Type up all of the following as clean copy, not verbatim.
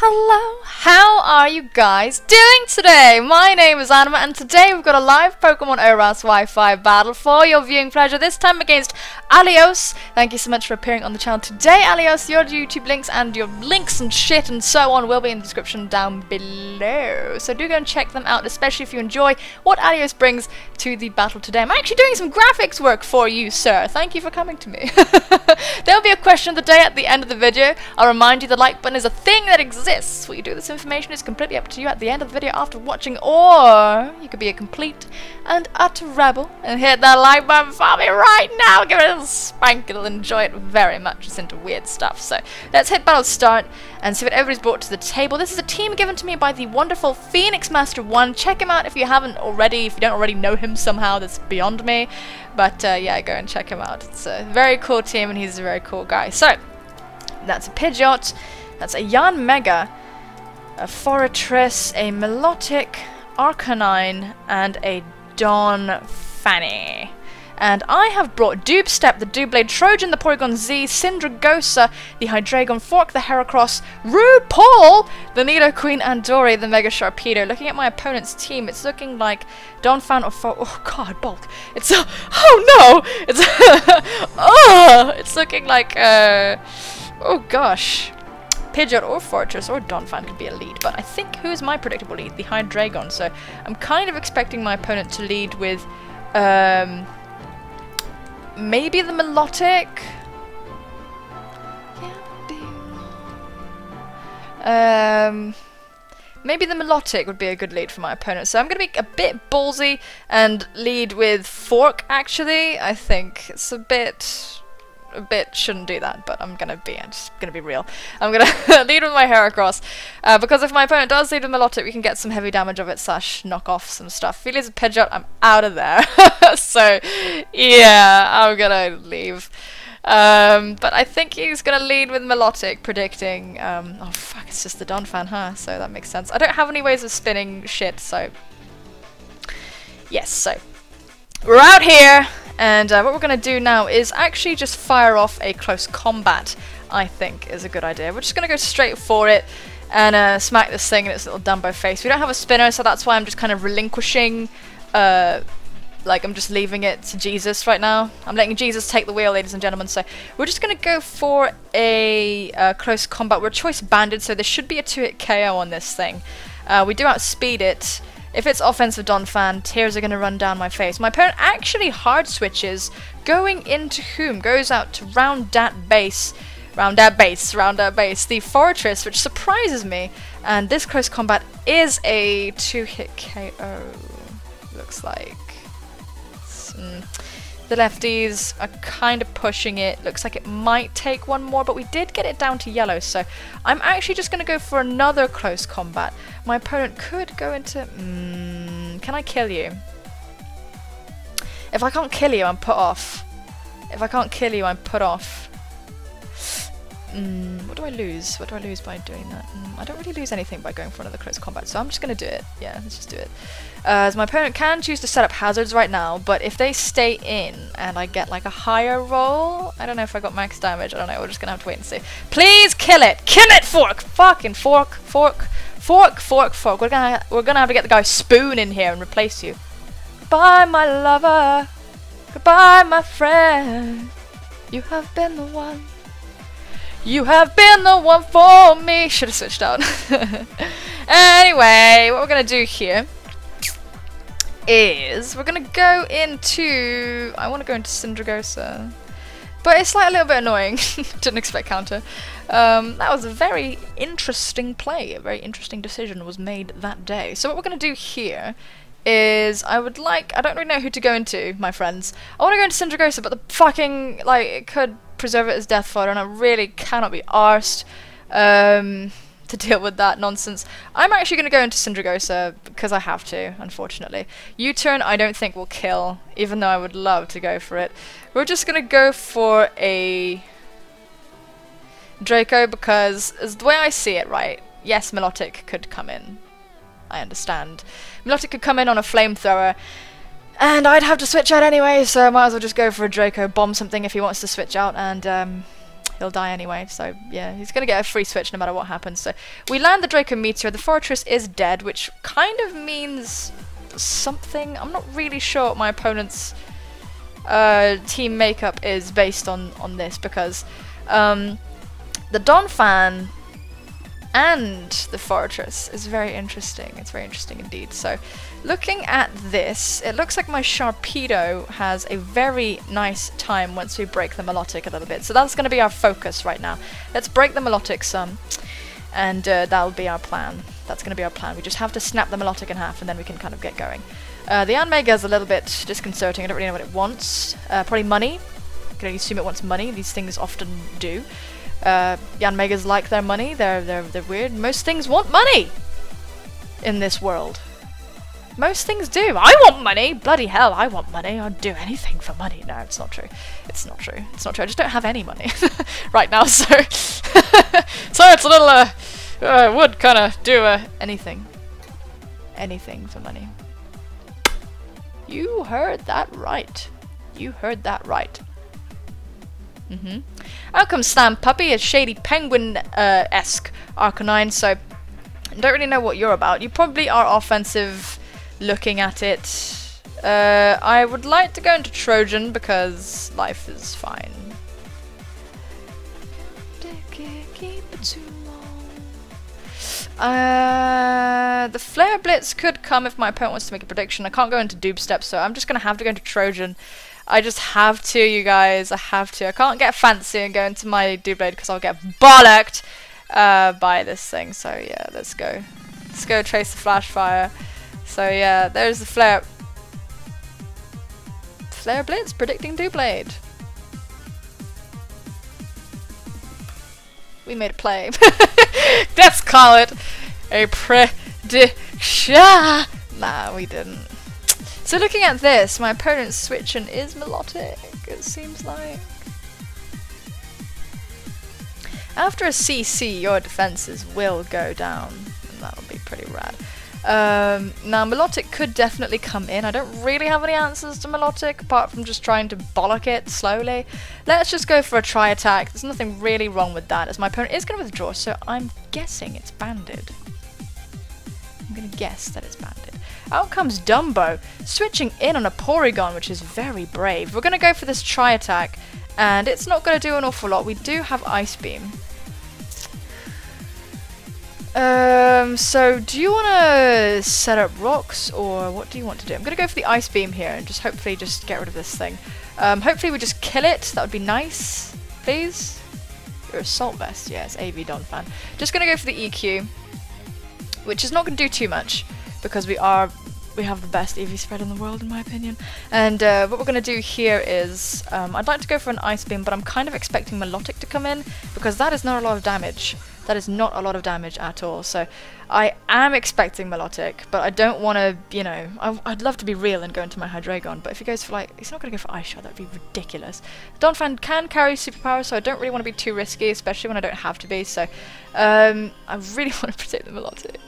Hello, how are you guys doing today? My name is Anima and today we've got a live Pokemon ORAS Wi-Fi battle for your viewing pleasure, this time against Allios. Thank you so much for appearing on the channel today, Allios. Your YouTube links and your links and shit and so on will be in the description down below. So do go and check them out, especially if you enjoy what Allios brings to the battle today. I'm actually doing some graphics work for you, sir. Thank you for coming to me. There'll be a question of the day at the end of the video. I'll remind you the like button is a thing that exists. What you do with this information is completely up to you at the end of the video after watching, or you could be a complete and utter rebel and hit that like button for me right now. Give it a spank, you'll enjoy it very much. It's into weird stuff. So let's hit battle start and see what everybody's brought to the table. This is a team given to me by the wonderful Phoenix Master 1. Check him out if you haven't already. If you don't already know him somehow, that's beyond me. But yeah, go and check him out. It's a very cool team and he's a very cool guy. So that's a Pidgeot. That's a Yan Mega, a Fortress, a Melodic, Arcanine, and a Don Fanny. And I have brought Dubstep, the Doublade, Trojan, the Porygon Z, Syndragosa, the Hydreigon, Fork, the Heracross, RuPaul, the Nidoqueen, and Dory, the Mega Sharpedo. Looking at my opponent's team, it's looking like Donphan or oh god, bulk. It's oh no! It's oh, it's looking like oh gosh. Pidgeot or Fortress or Donphan could be a lead, but I think who's my predictable lead? The Hydreigon. So I'm kind of expecting my opponent to lead with maybe the Melodic. Maybe the Melodic would be a good lead for my opponent. So I'm going to be a bit ballsy and lead with Fork, actually. I think it's a bit shouldn't do that, but I'm just gonna be real. I'm gonna lead with my Heracross, because if my opponent does lead with Melodic, we can get some heavy damage of it / knock off some stuff. If he leads with Pidgeot, I'm out of there. So yeah, I'm gonna leave. But I think he's gonna lead with Melodic, predicting oh fuck, it's just the Donphan, huh? So that makes sense. I don't have any ways of spinning shit, so yes, so we're out here. And what we're going to do now is actually just fire off a close combat, I think is a good idea. We're just going to go straight for it and smack this thing in its little Dumbo face. We don't have a spinner, so that's why I'm just kind of relinquishing, like I'm just leaving it to Jesus right now. I'm letting Jesus take the wheel, ladies and gentlemen. So we're just going to go for a close combat. We're choice banded, so there should be a 2-hit KO on this thing. We do outspeed it. If it's offensive Donphan, tears are going to run down my face. My opponent actually hard switches, going into whom? Goes out to round that base, the Fortress, which surprises me. And this close combat is a 2-hit KO, looks like. The lefties are kind of pushing it. Looks like it might take one more, but we did get it down to yellow, so I'm actually just going to go for another close combat. My opponent could go into... can I kill you? If I can't kill you, I'm put off. If I can't kill you, I'm put off. What do I lose? What do I lose by doing that? I don't really lose anything by going for another close combat, so I'm just going to do it. Yeah, let's just do it. As my opponent can choose to set up hazards right now, but if they stay in and I get like a higher roll, I don't know if I got max damage, I don't know, we're just going to have to wait and see. Please kill it! Kill it, Fork! Fucking Fork! Fork! Fork! Fork! Fork! We're gonna have to get the guy Spoon in here and replace you. Goodbye, my lover! Goodbye, my friend! You have been the one. You have been the one for me. Should have switched out. Anyway, what we're going to do here is we're going to go into... I want to go into Syndragosa. But it's like a little bit annoying. Didn't expect counter. That was a very interesting play. A very interesting decision was made that day. So what we're going to do here is I would like... I don't really know who to go into, my friends. I want to go into Syndragosa, but the fucking... like, it could preserve it as death fodder, and I really cannot be arsed to deal with that nonsense. I'm actually going to go into Syndragosa because I have to, unfortunately. U-turn I don't think will kill, even though I would love to go for it. We're just going to go for a Draco because, as the way I see it, right, yes, Melodic could come in. I understand. Melodic could come in on a flamethrower, and I'd have to switch out anyway, so I might as well just go for a Draco, bomb something if he wants to switch out, and he'll die anyway. So yeah, he's gonna get a free switch no matter what happens. So we land the Draco Meteor. The Fortress is dead, which kind of means something. I'm not really sure what my opponent's team makeup is based on this, because the Donphan and the Fortress is very interesting. It's very interesting indeed. So looking at this, it looks like my Sharpedo has a very nice time once we break the Melodic a little bit. So that's going to be our focus right now. Let's break the Melodic some, and that'll be our plan. That's going to be our plan. We just have to snap the Melodic in half, and then we can kind of get going. The Anmega is a little bit disconcerting. I don't really know what it wants. Probably money. I can only assume it wants money. These things often do. Yanmegas like their money. They're weird. Most things want money in this world. Most things do. I want money. Bloody hell, I want money. I'd do anything for money. No, it's not true. It's not true. It's not true. I just don't have any money right now, so so it's a little I would kind of do anything for money. You heard that right. You heard that right. Out comes Slam Puppy, a shady penguin-esque Arcanine, so I don't really know what you're about. You probably are offensive looking at it. I would like to go into Trojan because life is fine. The Flare Blitz could come if my opponent wants to make a prediction. I can't go into Doob Step, so I'm just going to have to go into Trojan. I just have to, you guys. I have to. I can't get fancy and go into my Doublade because I'll get bollocked by this thing. So yeah, let's go. Let's go trace the Flash Fire. So yeah, there's the Flare Blitz predicting Doublade. We made a play. Let's call it a prediction. Nah, we didn't. So looking at this, my opponent's switching is Melodic, it seems like. After a CC, your defenses will go down, and that'll be pretty rad. Now Melodic could definitely come in. I don't really have any answers to Melodic, apart from just trying to bollock it slowly. Let's just go for a try attack. There's nothing really wrong with that, as my opponent is going to withdraw, so I'm guessing it's banded. I'm going to guess that it's banded. Out comes Dumbo, switching in on a Porygon, which is very brave. We're going to go for this try attack, and it's not going to do an awful lot. We do have Ice Beam. So do you want to set up rocks, or what do you want to do? I'm going to go for the Ice Beam here, and just hopefully just get rid of this thing. Hopefully we just kill it. That would be nice. Please? Your Assault Vest. Yes, AV Donphan. Just going to go for the EQ, which is not going to do too much, because we have the best EV spread in the world, in my opinion. And what we're going to do here is, I'd like to go for an Ice Beam, but I'm kind of expecting Melodic to come in, because that is not a lot of damage. That is not a lot of damage at all. So I am expecting Melodic, but I don't want to, you know, I'd love to be real and go into my Hydreigon, but if he goes for, like, he's not going to go for Ice Shot, that'd be ridiculous. Donphan can carry superpower, so I don't really want to be too risky, especially when I don't have to be, so I really want to protect the Melodic.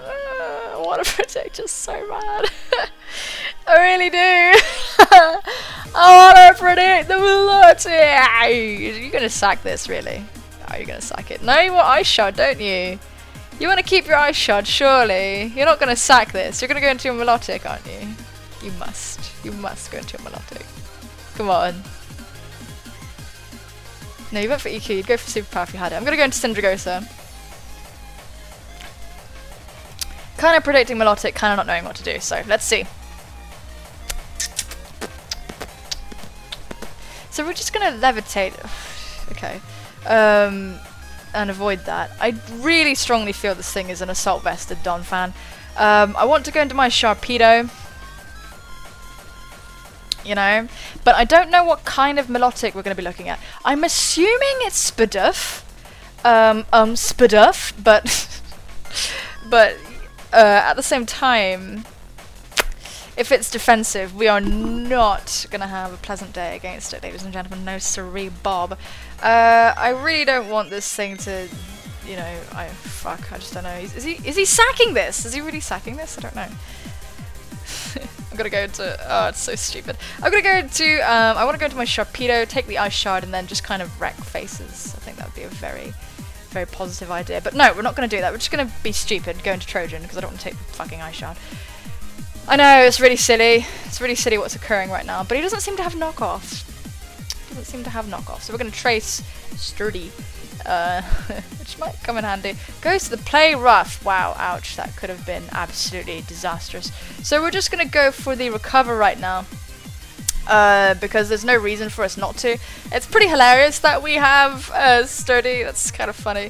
I want to protect just so bad. I really do. I want to protect the Melodic. You're going to sack this, really? Oh, you're going to sack it. No, you want Ice Shot, don't you? You want to keep your Ice Shot, surely. You're not going to sack this. You're going to go into your Melodic, aren't you? You must. You must go into your Melodic. Come on. No, you went for EQ. You'd go for Superpower if you had it. I'm going to go into Syndragosa. Kind of predicting Melodic, kind of not knowing what to do, so let's see. So we're just going to levitate. Okay. And avoid that. I really strongly feel this thing is an Assault Vested Donphan. I want to go into my Sharpedo, you know, but I don't know what kind of Melodic we're going to be looking at. I'm assuming it's Spadoof, Spadoof, but at the same time, if it's defensive, we are not going to have a pleasant day against it, ladies and gentlemen. No siree, Bob. I really don't want this thing to, you know, I just don't know. Is he sacking this? Is he really sacking this? I don't know. I'm gonna go into, oh, it's so stupid. I'm gonna go into, I want to go into my Sharpedo, take the Ice Shard, and then just kind of wreck faces. I think that would be a very, very positive idea. But no, we're not gonna do that. We're just gonna be stupid, go into Trojan, because I don't want to take the fucking Ice Shard. I know, it's really silly. It's really silly what's occurring right now, but he doesn't seem to have knockoffs. So we're gonna trace Sturdy, which might come in handy. Goes to the Play Rough. Wow, ouch, that could have been absolutely disastrous. So we're just gonna go for the Recover right now, because there's no reason for us not to. It's pretty hilarious that we have Sturdy. That's kind of funny.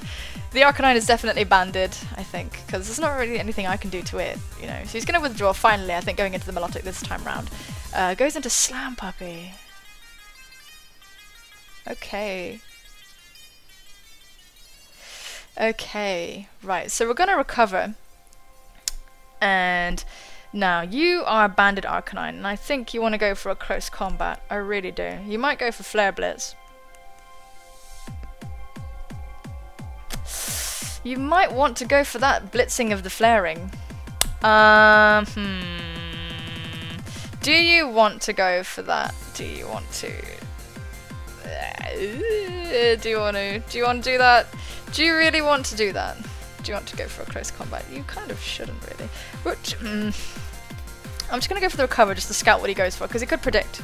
The Arcanine is definitely banded, I think, because there's not really anything I can do to it, you know. So he's gonna withdraw finally, I think, going into the Melodic this time round. Goes into Slam Puppy. Okay. Okay, right, so we're gonna Recover. And now, you are banded Arcanine, and I think you want to go for a close combat. I really do. You might go for Flare Blitz. You might want to go for that blitzing of the flaring. Do you want to go for that? Do you want to? Do you want to do that? Do you really want to do that? Do you want to go for a close combat? You kind of shouldn't really. But, I'm just going to go for the Recover just to scout what he goes for, because he could predict.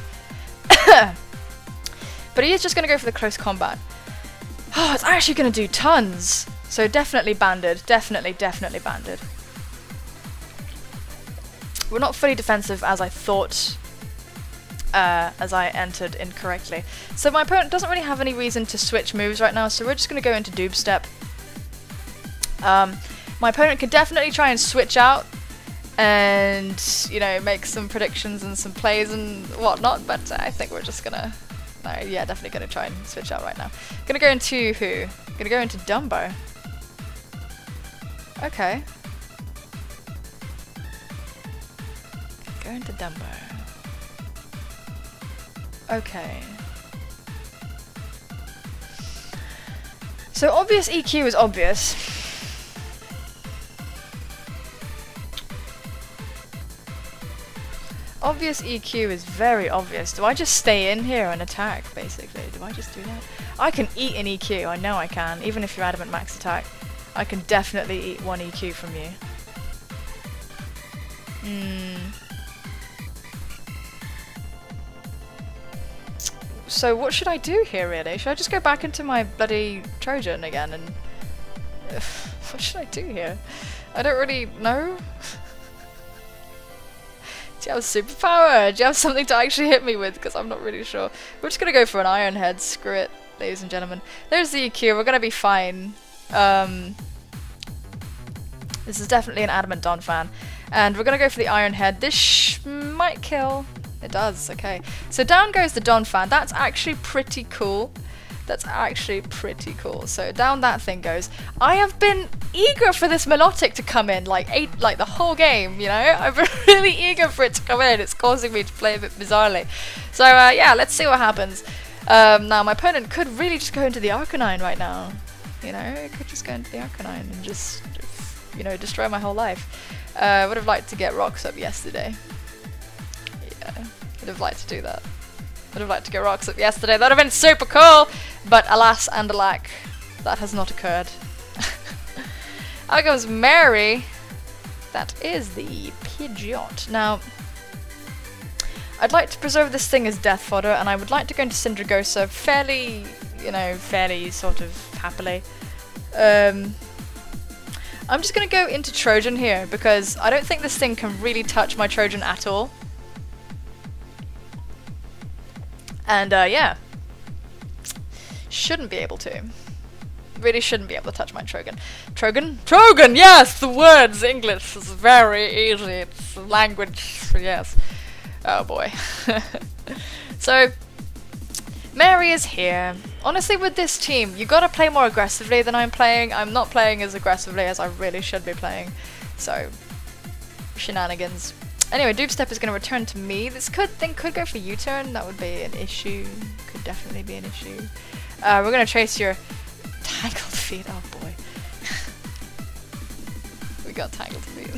But he is just going to go for the close combat. Oh, it's actually going to do tons. So definitely banded. Definitely banded. We're not fully defensive as I thought, as I entered incorrectly. So my opponent doesn't really have any reason to switch moves right now, so we're just going to go into Doob Step. My opponent could definitely try and switch out and, you know, make some predictions and some plays and whatnot, but I think we're just gonna, no, yeah, definitely gonna try and switch out right now. Gonna go into who? Gonna go into Dumbo. Okay. Go into Dumbo. Okay. So obvious EQ is obvious. Obvious EQ is very obvious. Do I just stay in here and attack, basically? Do I just do that? I can eat an EQ, I know I can. Even if you're adamant max attack, I can definitely eat one EQ from you. So what should I do here, really? Should I just go back into my bloody Trojan again and... what should I do here? I don't really know. Do you have a superpower? Do you have something to actually hit me with? Because I'm not really sure. We're just going to go for an Iron Head. Screw it, ladies and gentlemen. There's the EQ. We're going to be fine. This is definitely an Adamant Don fan. And we're going to go for the Iron Head. This might kill. It does, okay. So down goes the Don fan. That's actually pretty cool. That's actually pretty cool. So down that thing goes. I have been eager for this Melodic to come in, like the whole game, you know? I've been really eager for it to come in. It's causing me to play a bit bizarrely. So yeah, let's see what happens. Now my opponent could really just go into the Arcanine right now. You know, it could just go into the Arcanine and just, you know, destroy my whole life. Would have liked to get Rocks up yesterday. Yeah, would have liked to do that. Would have liked to get Rocks up yesterday. That would have been super cool! But alas and alack, that has not occurred. Out goes Mary. That is the Pidgeot. Now, I'd like to preserve this thing as death fodder, and I would like to go into Syndragosa fairly, you know, fairly sort of happily. I'm just going to go into Trojan here, because I don't think this thing can really touch my Trojan at all. And yeah, shouldn't be able to. Really shouldn't be able to touch my Trojan. Trojan, yes, the words English is very easy. It's language, yes. Oh boy. So, Mary is here. Honestly, with this team, you gotta play more aggressively than I'm playing. I'm not playing as aggressively as I really should be playing. So, shenanigans. Anyway, Doob Step is going to return to me. This thing could go for U-turn. That would be an issue. Could definitely be an issue. We're going to trace your Tangled Feet. Oh boy. We got Tangled Feet.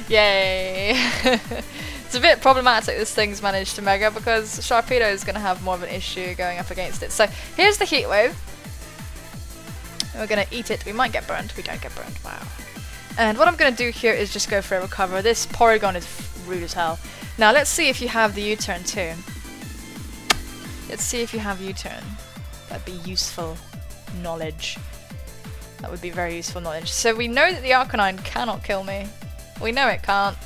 Yay! It's a bit problematic this thing's managed to mega because Sharpedo is going to have more of an issue going up against it. So here's the heat wave. We're going to eat it. We might get burned. We don't get burned. Wow. And what I'm going to do here is just go for a recover. This Porygon is rude as hell. Now let's see if you have the U-turn too. Let's see if you have U-turn. That'd be useful knowledge. That would be very useful knowledge. So we know that the Arcanine cannot kill me. We know it can't.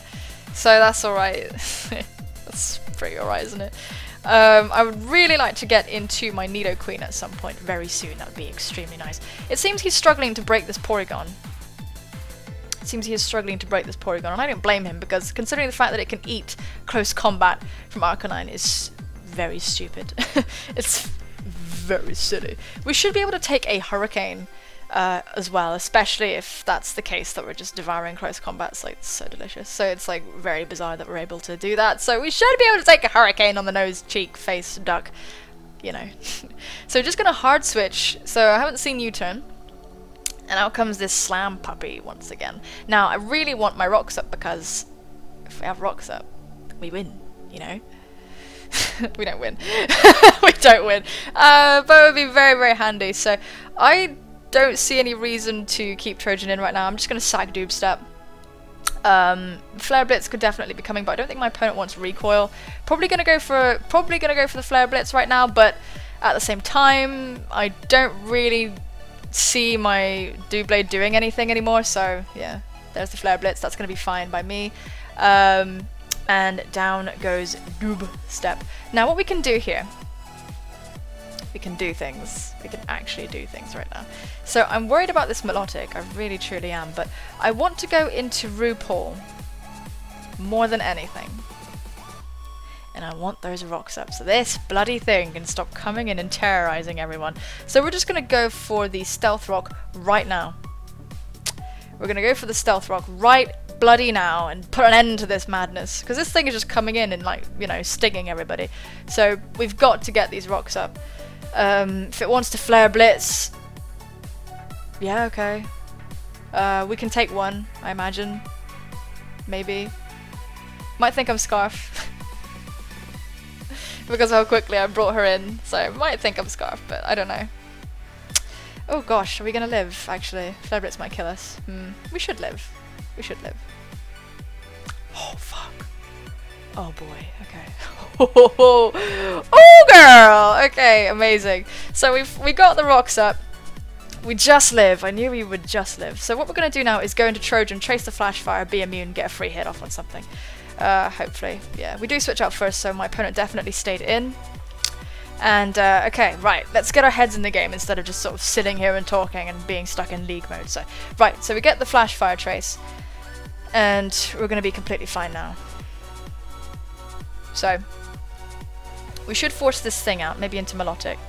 So that's alright. That's pretty alright, isn't it? I would really like to get into my Nidoqueen at some point very soon. That would be extremely nice. It seems he's struggling to break this Porygon. It seems he is struggling to break this Porygon, and I don't blame him because considering the fact that it can eat close combat from Arcanine is very stupid. It's very silly. We should be able to take a Hurricane as well, especially if that's the case that we're just devouring close combat. It's like so delicious. So it's like very bizarre that we're able to do that. So we should be able to take a Hurricane on the nose, cheek, face, duck, you know. So we're just gonna hard switch. So I haven't seen U-turn. And out comes this Slam puppy once again. Now I really want my rocks up because if we have rocks up, we win, you know. We don't win. We don't win. But it would be very, very handy. So I don't see any reason to keep Trojan in right now. I'm just going to sack Doob Step. Flare Blitz could definitely be coming, but I don't think my opponent wants recoil. Probably going to go for the Flare Blitz right now, but at the same time, I don't really see my Doublade doing anything anymore. So yeah, there's the Flare Blitz. That's going to be fine by me. And down goes Doob Step. Now what we can do here, we can do things. We can actually do things right now. So I'm worried about this Melodic, I really truly am, but I want to go into RuPaul more than anything. And I want those rocks up, so this bloody thing can stop coming in and terrorizing everyone. So we're just going to go for the Stealth Rock right now. We're going to go for the Stealth Rock right bloody now and put an end to this madness, because this thing is just coming in and, like, you know, stinging everybody. So we've got to get these rocks up. If it wants to Flare Blitz, yeah, okay. We can take one, I imagine. Maybe. Might think I'm Scarf. Because of how quickly I brought her in. So might think I'm Scarf, but I don't know. Oh gosh, are we gonna live, actually? Flare Blitz might kill us. We should live. We should live. Oh, fuck. Oh boy, okay. Oh girl! Okay, amazing. So we got the rocks up. We just live. I knew we would just live. So what we're going to do now is go into Trojan, trace the Flash Fire, be immune, get a free hit off on something. Hopefully. Yeah, we do switch out first, so my opponent definitely stayed in. And, okay, right, let's get our heads in the game instead of just sort of sitting here and talking and being stuck in league mode. So, right, so we get the Flash Fire trace, and we're going to be completely fine now. So, we should force this thing out, maybe into Melodic.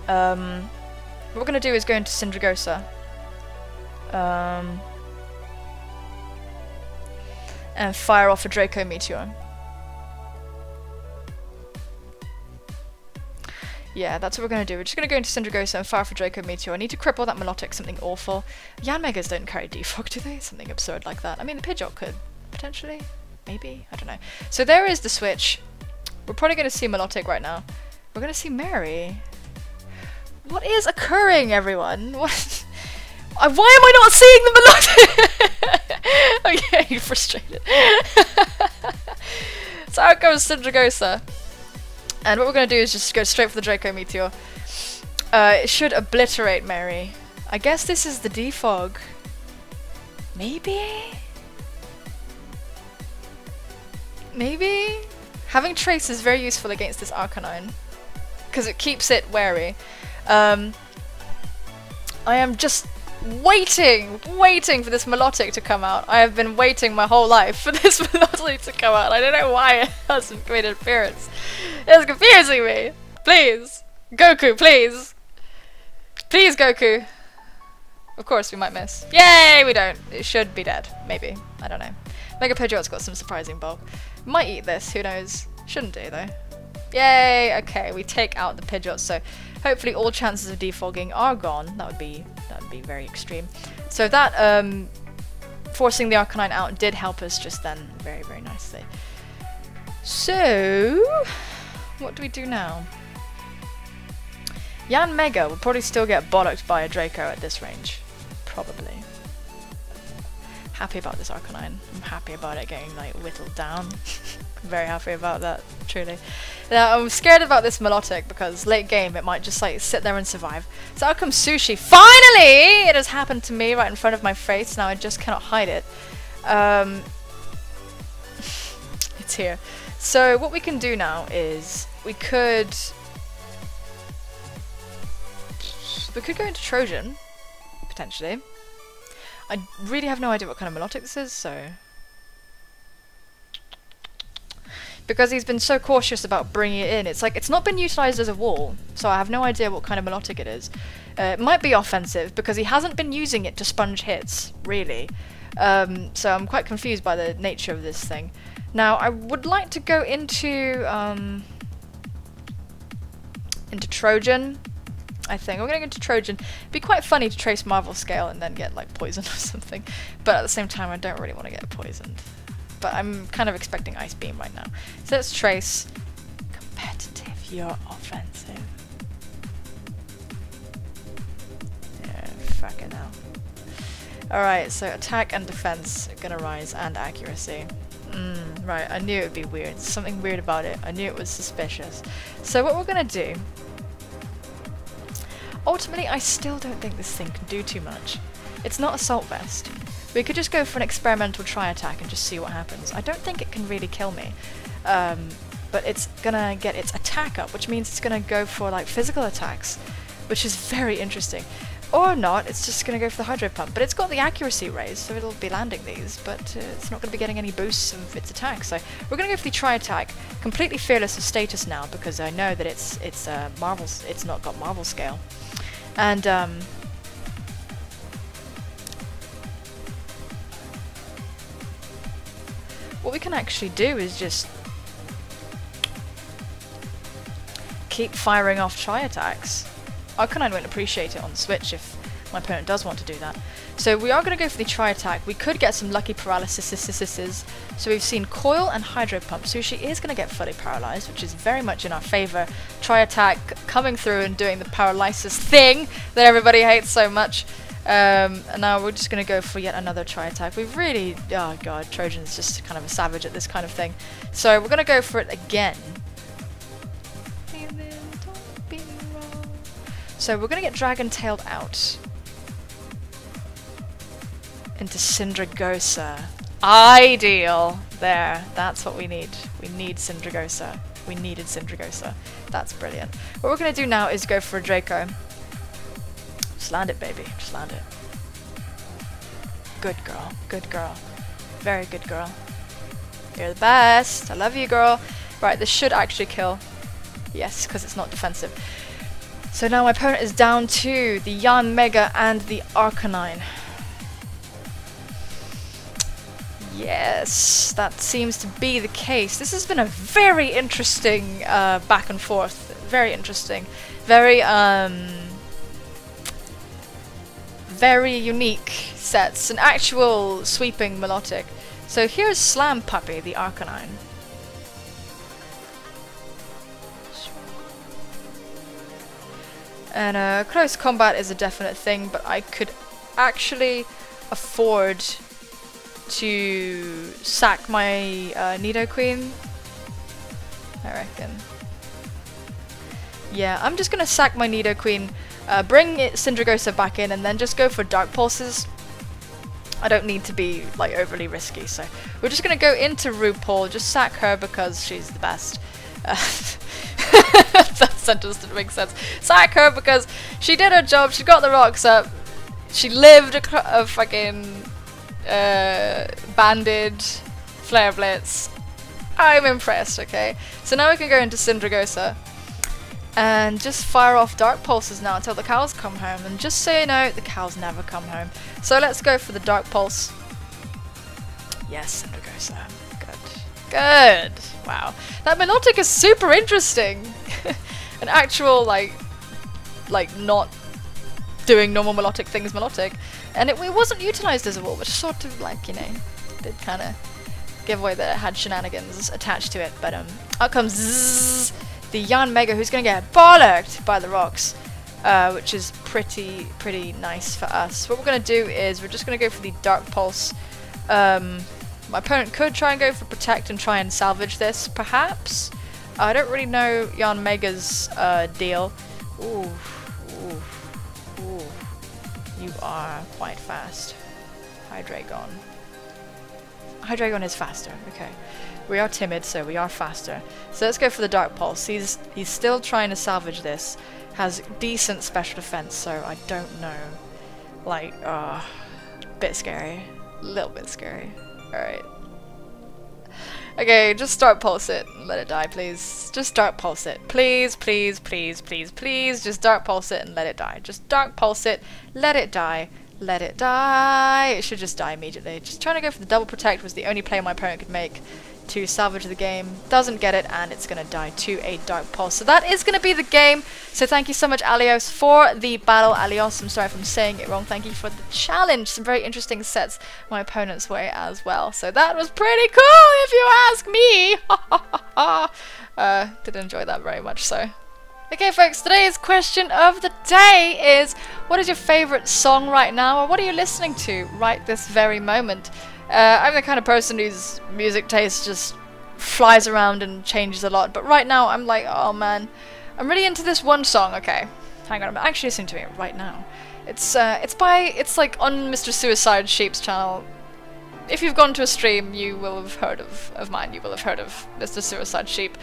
What we're going to do is go into Syndragosa. And fire off a Draco Meteor. Yeah, that's what we're going to do. We're just going to go into Syndragosa and fire off a Draco Meteor. I need to cripple that Melodic, something awful. Yanmegas don't carry defog, do they? Something absurd like that. I mean, the Pidgeot could, potentially. Maybe? I don't know. So there is the switch. We're probably going to see Melodic right now. We're going to see Mary. What is occurring, everyone? What? Why am I not seeing the Melodic? Oh yeah, you're frustrated. So out goes Syndragosa. And what we're going to do is just go straight for the Draco Meteor. It should obliterate Mary. I guess this is the defog. Maybe? Maybe? Having Trace is very useful against this Arcanine, because it keeps it wary. I am just waiting for this Melodic to come out. I have been waiting my whole life for this Melodic to come out. I don't know why it hasn't made an appearance. It's confusing me. Please. Goku, please. Please, Goku. Of course we might miss. Yay, we don't. It should be dead. Maybe. I don't know. Mega Pidgeot's got some surprising bulk. Might eat this, who knows. Shouldn't do though. Yay, okay, we take out the Pidgeot, so hopefully all chances of defogging are gone. That would be very extreme. So that forcing the Arcanine out did help us just then very, very nicely. So, what do we do now? Yanmega will probably still get bollocked by a Draco at this range. Probably. Happy about this Arcanine. I'm happy about it getting like whittled down. Very happy about that, truly. Now I'm scared about this Milotic because late game it might just like sit there and survive. So out comes Sushi. Finally! It has happened to me right in front of my face. Now I just cannot hide it. It's here. So what we can do now is we could go into Trojan, potentially. I really have no idea what kind of Milotic this is, so... Because he's been so cautious about bringing it in, it's like, it's not been utilised as a wall, so I have no idea what kind of Milotic it is. It might be offensive, because he hasn't been using it to sponge hits, really. So I'm quite confused by the nature of this thing. Now, I would like to go into Trojan, I think. We're going to go into Trojan. It'd be quite funny to trace Marvel Scale and then get, like, poisoned or something. But at the same time, I don't really want to get poisoned. But I'm kind of expecting Ice Beam right now. So let's trace. Competitive, you're offensive. Yeah, fucking hell. Alright, so attack and defense are gonna rise, and accuracy. Right, I knew it would be weird. Something weird about it. I knew it was suspicious. So what we're gonna do... Ultimately, I still don't think this thing can do too much. It's not Assault Vest. We could just go for an experimental tri-attack and just see what happens. I don't think it can really kill me. But it's gonna get its attack up, which means it's gonna go for like physical attacks, which is very interesting. Or not, it's just gonna go for the Hydro Pump. But it's got the accuracy raised, so it'll be landing these, but it's not gonna be getting any boosts of its attack. So we're gonna go for the tri-attack, completely fearless of status now, because I know that it's not got Marvel Scale. And what we can actually do is just keep firing off tri-attacks. Arcanine won't appreciate it on the Switch if my opponent does want to do that. So we are going to go for the tri-attack. We could get some lucky paralysis. So we've seen Coil and Hydro Pump. Sushi is going to get fully paralyzed, which is very much in our favor. Tri-attack coming through and doing the paralysis thing that everybody hates so much. And now we're just going to go for yet another tri-attack. We've really... Oh god, Trojan's just kind of a savage at this kind of thing. So we're going to go for it again. So we're going to get Dragon-tailed out into Syndragosa. Ideal! There, that's what we need. We need Syndragosa. We needed Syndragosa. That's brilliant. What we're going to do now is go for a Draco. Just land it, baby. Just land it. Good girl. Good girl. Very good girl. You're the best. I love you, girl. Right, this should actually kill. Yes, because it's not defensive. So now my opponent is down to the Yanmega and the Arcanine. Yes, that seems to be the case. This has been a very interesting back and forth. Very interesting. Very unique sets. An actual sweeping Milotic. So here's Slam Puppy, the Arcanine. And close combat is a definite thing, but I could actually afford to sack my Nidoqueen, I reckon. Yeah, I'm just gonna sack my Nidoqueen, bring Syndragosa back in, and then just go for Dark Pulses. I don't need to be like overly risky, so we're just gonna go into RuPaul, just sack her because she's the best. That sentence didn't make sense. Sack her because she did her job, she got the rocks up, she lived a fucking banded Flare Blitz. I'm impressed, okay? So now we can go into Syndragosa and just fire off Dark Pulses now until the cows come home. And just so you know, the cows never come home. So let's go for the Dark Pulse. Yes, Syndragosa. Good. Good! Wow. That Milotic is super interesting! An actual, like not doing normal melodic things melodic. And it wasn't utilised as a wall, which sort of like, you know, did kind of give away that it had shenanigans attached to it. But out comes Zzz, the Jan Mega, who's going to get bollocked by the rocks, which is pretty nice for us. What we're going to do is we're just going to go for the Dark Pulse. My opponent could try and go for Protect and try and salvage this, perhaps. I don't really know Jan Mega's deal. Ooh. You are quite fast. Hydreigon. Hydreigon is faster, okay. We are timid, so we are faster. So let's go for the Dark Pulse. He's still trying to salvage this. Has decent special defense, so I don't know. Like, bit scary. A little bit scary. Alright. Okay, just Dark Pulse it and let it die, please. Just Dark Pulse it. Please. Just Dark Pulse it and let it die. Just Dark Pulse it, let it die. Let it die. It should just die immediately. Just trying to go for the double protect was the only play my opponent could make to salvage the game. Doesn't get it, and it's going to die to a Dark Pulse. So that is going to be the game. So thank you so much, Allios, for the battle. Allios, I'm sorry if I'm saying it wrong. Thank you for the challenge. Some very interesting sets my opponent's way as well. So that was pretty cool, if you ask me. Did enjoy that very much so. Okay folks, today's question of the day is, what is your favourite song right now, or what are you listening to right this very moment? I'm the kind of person whose music taste just flies around and changes a lot, but right now I'm like, oh man, I'm really into this one song. Okay, hang on, I'm actually listening to it right now. It's like on Mr. Suicide Sheep's channel. If you've gone to a stream, you will have heard of mine. You will have heard of Mr. Suicide Sheep.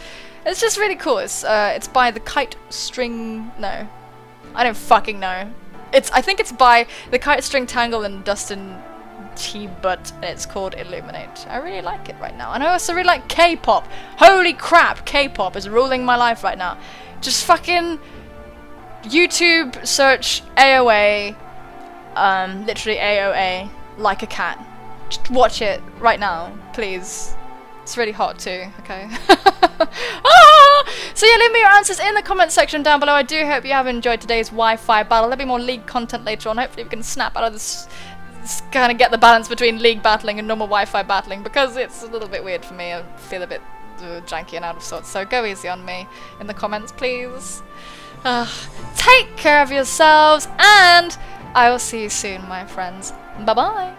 It's just really cool. It's by the Kite String. No, I don't fucking know. I think it's by the Kite String Tangle and Dustin T. Butt, and it's called Illuminate. I really like it right now, and I also really like K-pop. Holy crap, K-pop is ruling my life right now. Just fucking YouTube search AOA, literally AOA, like a cat. Just watch it right now, please. It's really hot too, okay? So yeah, leave me your answers in the comment section down below. I do hope you have enjoyed today's Wi-Fi battle. There'll be more League content later on. Hopefully we can snap out of this kind of get the balance between League battling and normal Wi-Fi battling, because it's a little bit weird for me. I feel a bit janky and out of sorts, so go easy on me in the comments, please. Take care of yourselves, and I will see you soon, my friends. Bye-bye.